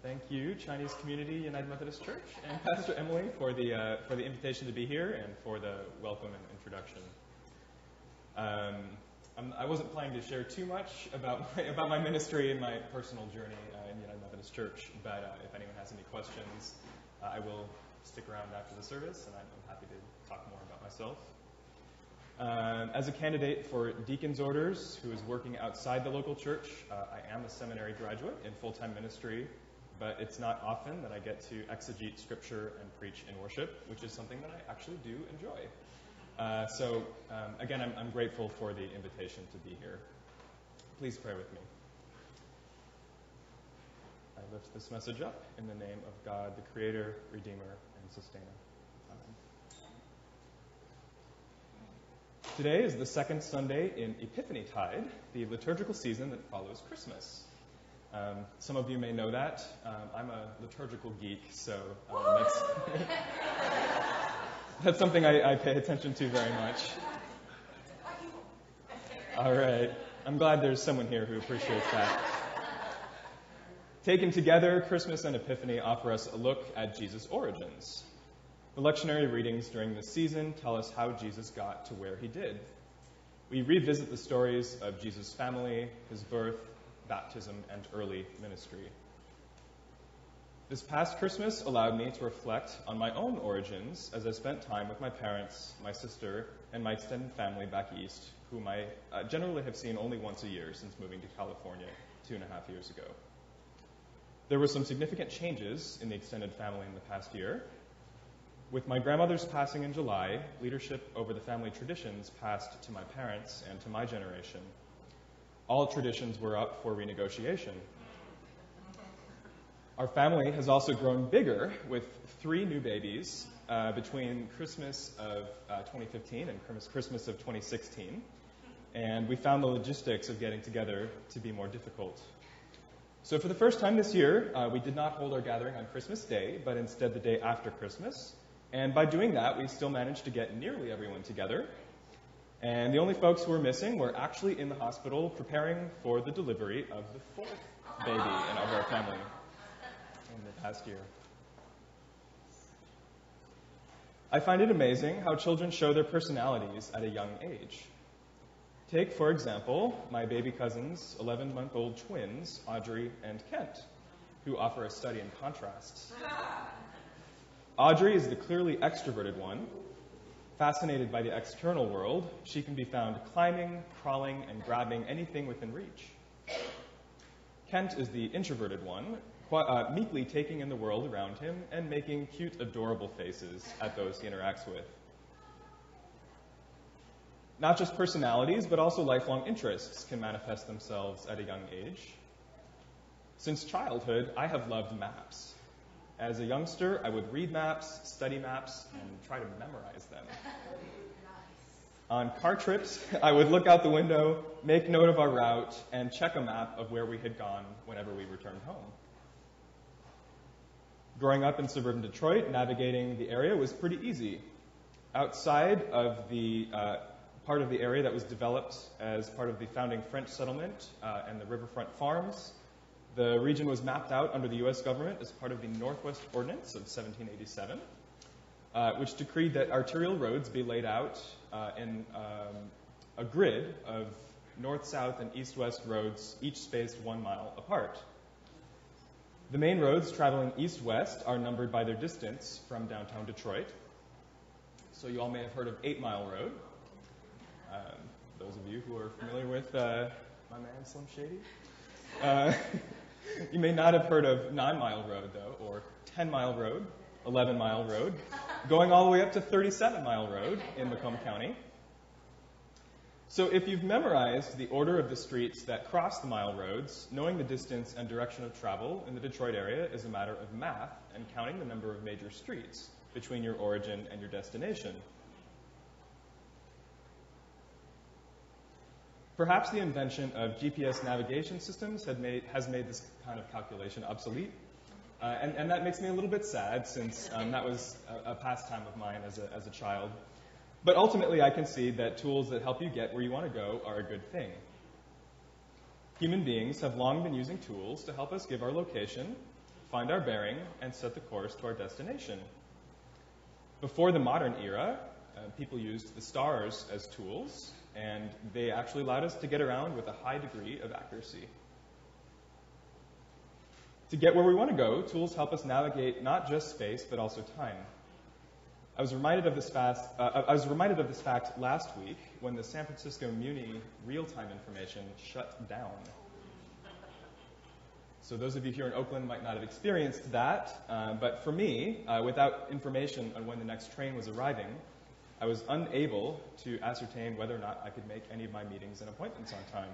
Thank you, Chinese Community United Methodist Church, and Pastor Emily for the invitation to be here and for the welcome and introduction. I wasn't planning to share too much about my ministry and my personal journey in United Methodist Church, but if anyone has any questions, I will stick around after the service, and I'm happy to talk more about myself. As a candidate for deacon's orders who is working outside the local church, I am a seminary graduate in full-time ministry, but it's not often that I get to exegete scripture and preach in worship, which is something that I actually do enjoy. So again, I'm grateful for the invitation to be here. Please pray with me. I lift this message up in the name of God, the Creator, Redeemer, and Sustainer. Amen. Today is the second Sunday in Epiphany-tide, the liturgical season that follows Christmas. Some of you may know that. I'm a liturgical geek, so that's something I pay attention to very much. All right. I'm glad there's someone here who appreciates that. Taken together, Christmas and Epiphany offer us a look at Jesus' origins. The lectionary readings during this season tell us how Jesus got to where he did. We revisit the stories of Jesus' family, his birth, baptism, and early ministry. This past Christmas allowed me to reflect on my own origins as I spent time with my parents, my sister, and my extended family back east, whom I generally have seen only once a year since moving to California 2.5 years ago. There were some significant changes in the extended family in the past year. With my grandmother's passing in July, leadership over the family traditions passed to my parents and to my generation. All traditions were up for renegotiation. Our family has also grown bigger with 3 new babies between Christmas of 2015 and Christmas of 2016, and we found the logistics of getting together to be more difficult. So for the first time this year, we did not hold our gathering on Christmas Day, but instead the day after Christmas. And by doing that, we still managed to get nearly everyone together. And the only folks who were missing were actually in the hospital preparing for the delivery of the 4th baby of our family in the past year. I find it amazing how children show their personalities at a young age. Take, for example, my baby cousins' 11-month-old twins, Audrey and Kent, who offer a study in contrasts. Audrey is the clearly extroverted one. Fascinated by the external world, she can be found climbing, crawling, and grabbing anything within reach. Kent is the introverted one, meekly taking in the world around him and making cute, adorable faces at those he interacts with. Not just personalities, but also lifelong interests can manifest themselves at a young age. Since childhood, I have loved maps. As a youngster, I would read maps, study maps, and try to memorize them. On car trips, I would look out the window, make note of our route, and check a map of where we had gone whenever we returned home. Growing up in suburban Detroit, navigating the area was pretty easy. Outside of the part of the area that was developed as part of the founding French settlement and the riverfront farms, the region was mapped out under the U.S. government as part of the Northwest Ordinance of 1787, which decreed that arterial roads be laid out in a grid of north-south and east-west roads, each spaced 1 mile apart. The main roads traveling east-west are numbered by their distance from downtown Detroit. So you all may have heard of 8 Mile Road. Those of you who are familiar with my man Slim Shady. You may not have heard of 9 Mile Road, though, or 10 Mile Road, 11 Mile Road, going all the way up to 37 Mile Road in Macomb County. So if you've memorized the order of the streets that cross the mile roads, knowing the distance and direction of travel in the Detroit area is a matter of math and counting the number of major streets between your origin and your destination. Perhaps the invention of GPS navigation systems has made this kind of calculation obsolete. And that makes me a little bit sad, since that was a pastime of mine as a child. But ultimately, I can see that tools that help you get where you want to go are a good thing. Human beings have long been using tools to help us give our location, find our bearing, and set the course to our destination. Before the modern era, people used the stars as tools, and they actually allowed us to get around with a high degree of accuracy. To get where we want to go, tools help us navigate not just space, but also time. I was reminded of this fact last week when the San Francisco Muni real-time information shut down. So those of you here in Oakland might not have experienced that, but for me, without information on when the next train was arriving, I was unable to ascertain whether or not I could make any of my meetings and appointments on time.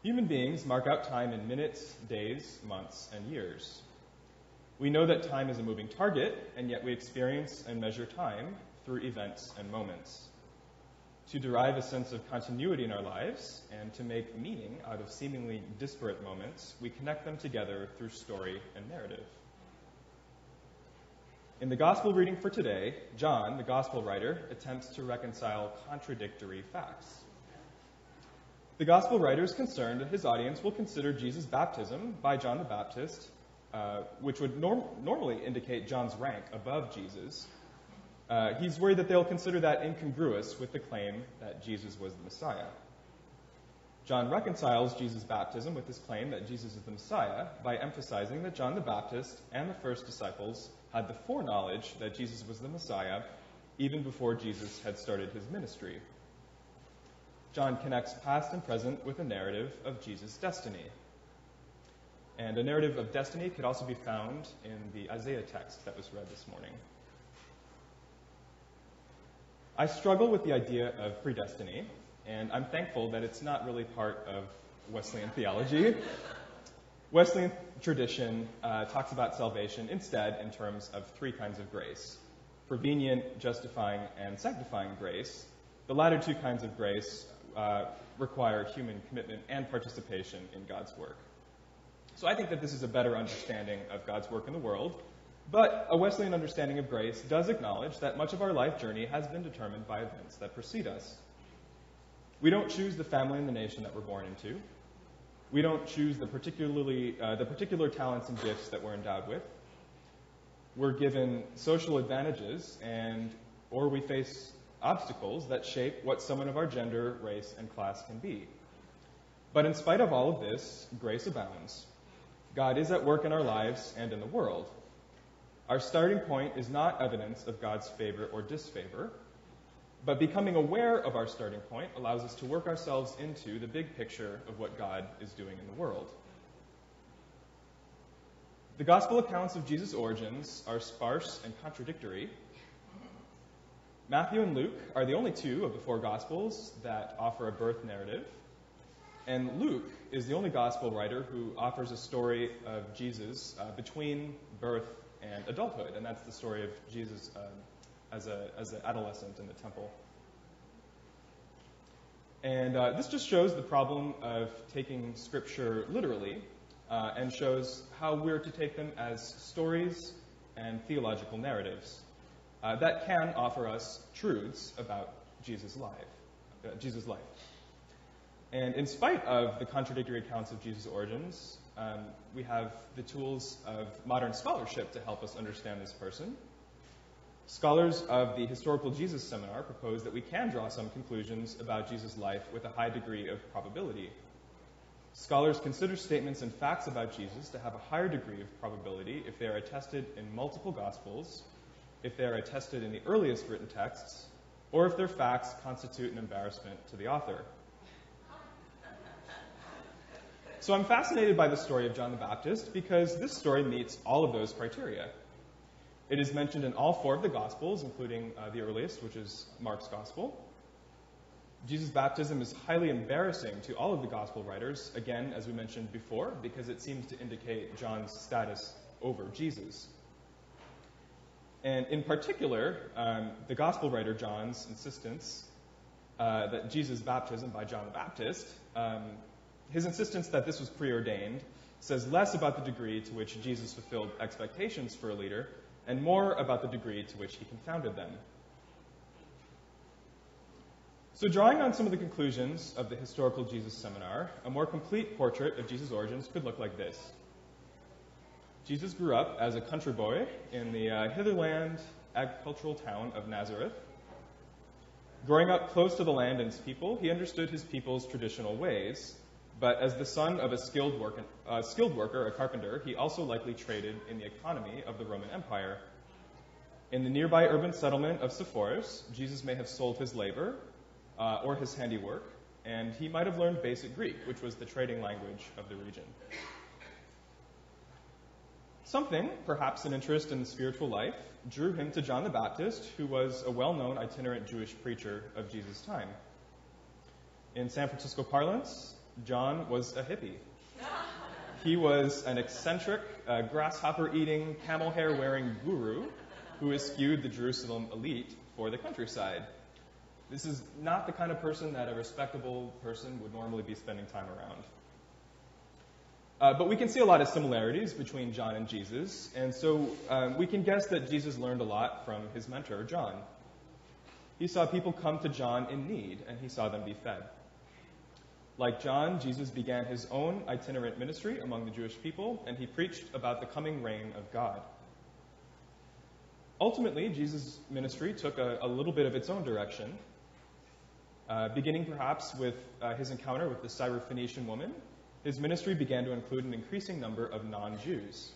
Human beings mark out time in minutes, days, months, and years. We know that time is a moving target, and yet we experience and measure time through events and moments. To derive a sense of continuity in our lives and to make meaning out of seemingly disparate moments, we connect them together through story and narrative. In the gospel reading for today, John, the gospel writer, attempts to reconcile contradictory facts. The gospel writer is concerned that his audience will consider Jesus' baptism by John the Baptist, which would normally indicate John's rank above Jesus. He's worried that they'll consider that incongruous with the claim that Jesus was the Messiah. John reconciles Jesus' baptism with his claim that Jesus is the Messiah by emphasizing that John the Baptist and the first disciples had the foreknowledge that Jesus was the Messiah even before Jesus had started his ministry. John connects past and present with a narrative of Jesus' destiny. And a narrative of destiny could also be found in the Isaiah text that was read this morning. I struggle with the idea of predestiny, and I'm thankful that it's not really part of Wesleyan theology. Wesleyan tradition talks about salvation instead in terms of three kinds of grace: prevenient, justifying, and sanctifying grace. The latter two kinds of grace require human commitment and participation in God's work. So I think that this is a better understanding of God's work in the world, but a Wesleyan understanding of grace does acknowledge that much of our life journey has been determined by events that precede us. We don't choose the family and the nation that we're born into. We don't choose the particular talents and gifts that we're endowed with. We're given social advantages or we face obstacles that shape what someone of our gender, race, and class can be. But in spite of all of this, grace abounds. God is at work in our lives and in the world. Our starting point is not evidence of God's favor or disfavor, but becoming aware of our starting point allows us to work ourselves into the big picture of what God is doing in the world. The gospel accounts of Jesus' origins are sparse and contradictory. Matthew and Luke are the only two of the four gospels that offer a birth narrative, and Luke is the only gospel writer who offers a story of Jesus between birth and adulthood, and that's the story of Jesus as an adolescent in the temple. And this just shows the problem of taking Scripture literally and shows how we're to take them as stories and theological narratives that can offer us truths about Jesus' life. And in spite of the contradictory accounts of Jesus' origins, we have the tools of modern scholarship to help us understand this person. Scholars of the Historical Jesus Seminar propose that we can draw some conclusions about Jesus' life with a high degree of probability. Scholars consider statements and facts about Jesus to have a higher degree of probability if they are attested in multiple Gospels, if they are attested in the earliest written texts, or if their facts constitute an embarrassment to the author. So I'm fascinated by the story of John the Baptist because this story meets all of those criteria. It is mentioned in all four of the Gospels, including the earliest, which is Mark's Gospel. Jesus' baptism is highly embarrassing to all of the Gospel writers, again, as we mentioned before, because it seems to indicate John's status over Jesus. And in particular, the Gospel writer John's insistence that Jesus' baptism by John the Baptist, his insistence that this was preordained, says less about the degree to which Jesus fulfilled expectations for a leader and more about the degree to which he confounded them. So drawing on some of the conclusions of the Historical Jesus Seminar, a more complete portrait of Jesus' origins could look like this. Jesus grew up as a country boy in the hitherland agricultural town of Nazareth. Growing up close to the land and its people, he understood his people's traditional ways, but as the son of a skilled worker, a carpenter, he also likely traded in the economy of the Roman Empire. In the nearby urban settlement of Sepphoris, Jesus may have sold his labor or his handiwork, and he might have learned basic Greek, which was the trading language of the region. Something, perhaps an interest in the spiritual life, drew him to John the Baptist, who was a well-known itinerant Jewish preacher of Jesus' time. In San Francisco parlance, John was a hippie. He was an eccentric, grasshopper-eating, camel hair-wearing guru who eschewed the Jerusalem elite for the countryside. This is not the kind of person that a respectable person would normally be spending time around. But we can see a lot of similarities between John and Jesus, and so we can guess that Jesus learned a lot from his mentor, John. He saw people come to John in need, and he saw them be fed. Like John, Jesus began his own itinerant ministry among the Jewish people, and he preached about the coming reign of God. Ultimately, Jesus' ministry took a little bit of its own direction, beginning perhaps with his encounter with the Syrophoenician woman. His ministry began to include an increasing number of non-Jews.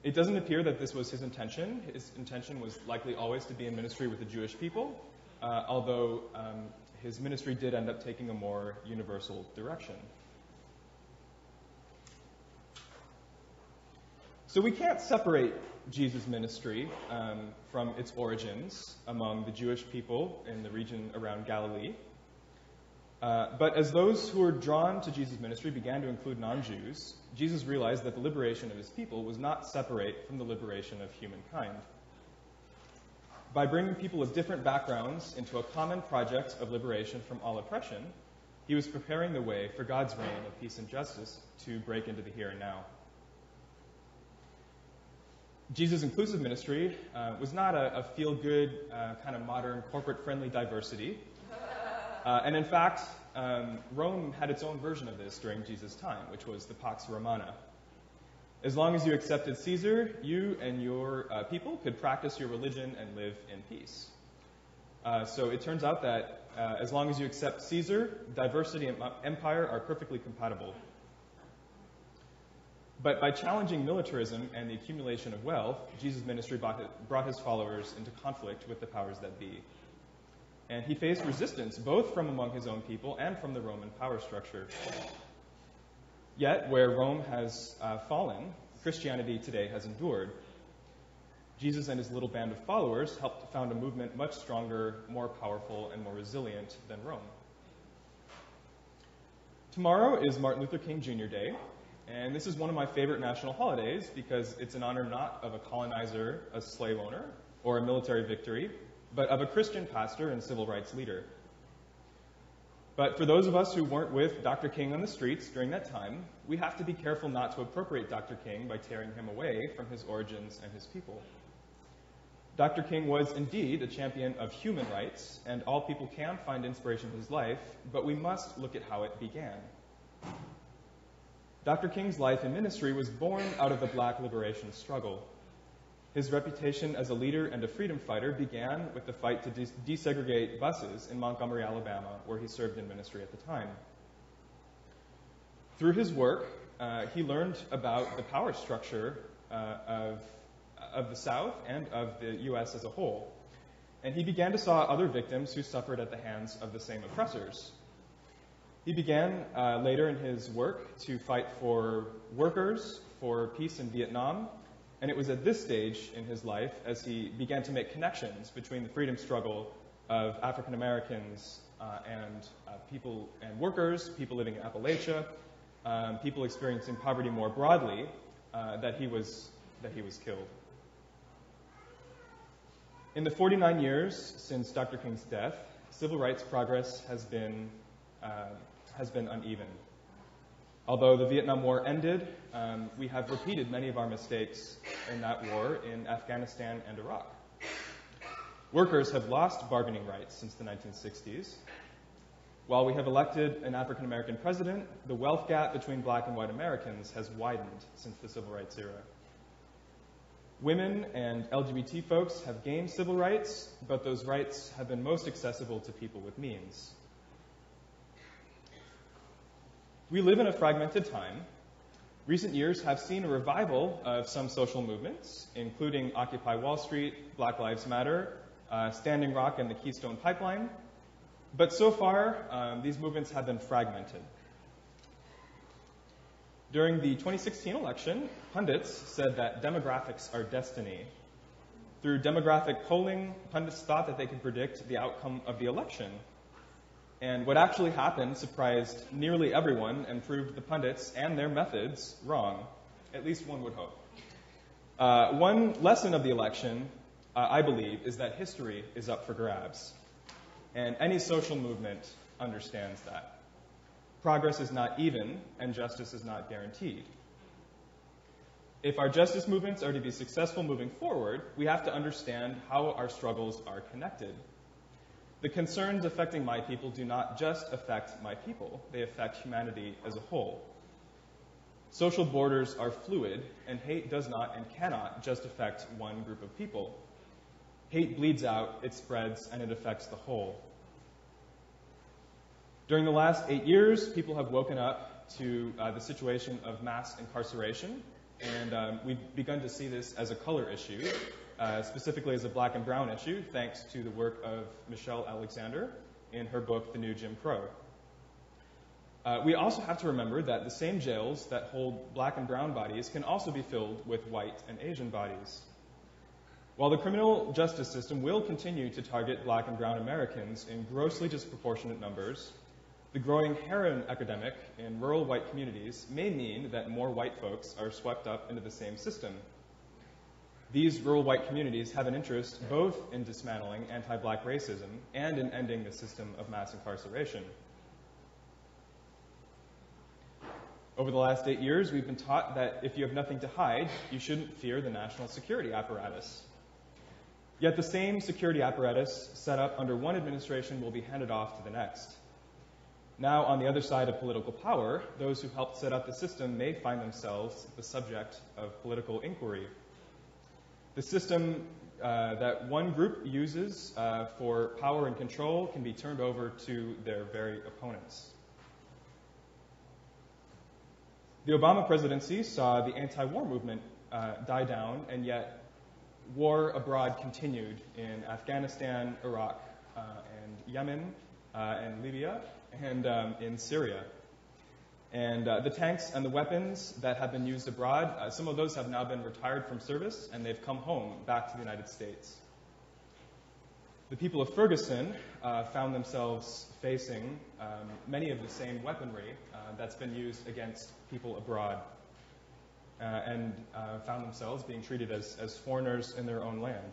It doesn't appear that this was his intention. His intention was likely always to be in ministry with the Jewish people, although his ministry did end up taking a more universal direction. So we can't separate Jesus' ministry from its origins among the Jewish people in the region around Galilee. But as those who were drawn to Jesus' ministry began to include non-Jews, Jesus realized that the liberation of his people was not separate from the liberation of humankind. By bringing people of different backgrounds into a common project of liberation from all oppression, he was preparing the way for God's reign of peace and justice to break into the here and now. Jesus' inclusive ministry was not a feel-good, kind of modern, corporate-friendly diversity. And in fact, Rome had its own version of this during Jesus' time, which was the Pax Romana. As long as you accepted Caesar, you and your people could practice your religion and live in peace. So it turns out that as long as you accept Caesar, diversity and empire are perfectly compatible. But by challenging militarism and the accumulation of wealth, Jesus' ministry brought his followers into conflict with the powers that be. And he faced resistance both from among his own people and from the Roman power structure. Yet, where Rome has fallen, Christianity today has endured. Jesus and his little band of followers helped to found a movement much stronger, more powerful, and more resilient than Rome. Tomorrow is Martin Luther King Jr. Day, and this is one of my favorite national holidays because it's in honor not of a colonizer, a slave owner, or a military victory, but of a Christian pastor and civil rights leader. But for those of us who weren't with Dr. King on the streets during that time, we have to be careful not to appropriate Dr. King by tearing him away from his origins and his people. Dr. King was indeed a champion of human rights, and all people can find inspiration in his life, but we must look at how it began. Dr. King's life and ministry was born out of the Black liberation struggle. His reputation as a leader and a freedom fighter began with the fight to desegregate buses in Montgomery, Alabama, where he served in ministry at the time. Through his work, he learned about the power structure of the South and of the U.S. as a whole. And he began to saw other victims who suffered at the hands of the same oppressors. He began later in his work to fight for workers, for peace in Vietnam, and it was at this stage in his life, as he began to make connections between the freedom struggle of African Americans and people and workers, people living in Appalachia, people experiencing poverty more broadly, that he was killed. In the 49 years since Dr. King's death, civil rights progress has been uneven. Although the Vietnam War ended, we have repeated many of our mistakes in that war in Afghanistan and Iraq. Workers have lost bargaining rights since the 1960s. While we have elected an African-American president, the wealth gap between black and white Americans has widened since the civil rights era. Women and LGBT folks have gained civil rights, but those rights have been most accessible to people with means. We live in a fragmented time. Recent years have seen a revival of some social movements, including Occupy Wall Street, Black Lives Matter, Standing Rock, and the Keystone Pipeline. But so far, these movements have been fragmented. During the 2016 election, pundits said that demographics are destiny. Through demographic polling, pundits thought that they could predict the outcome of the election. And what actually happened surprised nearly everyone and proved the pundits and their methods wrong. At least one would hope. One lesson of the election, I believe, is that history is up for grabs. And any social movement understands that. Progress is not even, and justice is not guaranteed. If our justice movements are to be successful moving forward, we have to understand how our struggles are connected. The concerns affecting my people do not just affect my people, they affect humanity as a whole. Social borders are fluid, and hate does not and cannot just affect one group of people. Hate bleeds out, it spreads, and it affects the whole. During the last 8 years, people have woken up to the situation of mass incarceration, and we've begun to see this as a color issue, specifically as a black and brown issue, thanks to the work of Michelle Alexander in her book, The New Jim Crow. We also have to remember that the same jails that hold black and brown bodies can also be filled with white and Asian bodies. While the criminal justice system will continue to target black and brown Americans in grossly disproportionate numbers, the growing heroin epidemic in rural white communities may mean that more white folks are swept up into the same system. These rural white communities have an interest both in dismantling anti-black racism and in ending the system of mass incarceration. Over the last 8 years, we've been taught that if you have nothing to hide, you shouldn't fear the national security apparatus. Yet the same security apparatus set up under one administration will be handed off to the next. Now, on the other side of political power, those who helped set up the system may find themselves the subject of political inquiry. The system that one group uses for power and control can be turned over to their very opponents. The Obama presidency saw the anti-war movement die down, and yet war abroad continued in Afghanistan, Iraq, and Yemen, and Libya, and in Syria. And the tanks and the weapons that have been used abroad, some of those have now been retired from service, and they've come home back to the United States. The people of Ferguson found themselves facing many of the same weaponry that's been used against people abroad, and found themselves being treated as foreigners in their own land.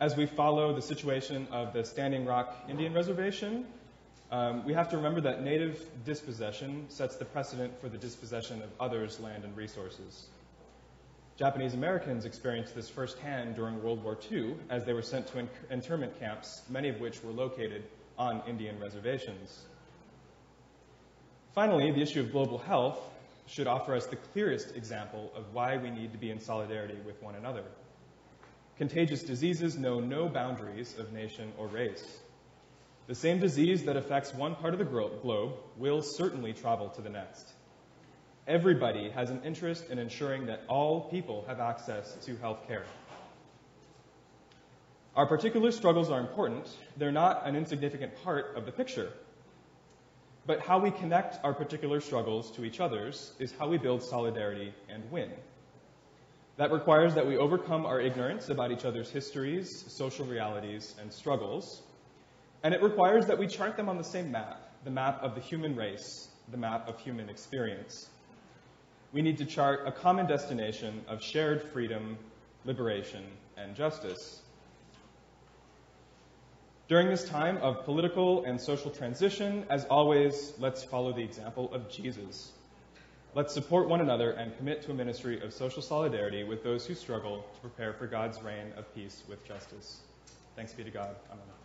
As we follow the situation of the Standing Rock Indian Reservation, we have to remember that native dispossession sets the precedent for the dispossession of others' land and resources. Japanese Americans experienced this firsthand during World War II as they were sent to internment camps, many of which were located on Indian reservations. Finally, the issue of global health should offer us the clearest example of why we need to be in solidarity with one another. Contagious diseases know no boundaries of nation or race. The same disease that affects one part of the globe will certainly travel to the next. Everybody has an interest in ensuring that all people have access to health care. Our particular struggles are important. They're not an insignificant part of the picture. But how we connect our particular struggles to each other's is how we build solidarity and win. That requires that we overcome our ignorance about each other's histories, social realities, and struggles. And it requires that we chart them on the same map, the map of the human race, the map of human experience. We need to chart a common destination of shared freedom, liberation, and justice. During this time of political and social transition, as always, let's follow the example of Jesus. Let's support one another and commit to a ministry of social solidarity with those who struggle to prepare for God's reign of peace with justice. Thanks be to God. Amen.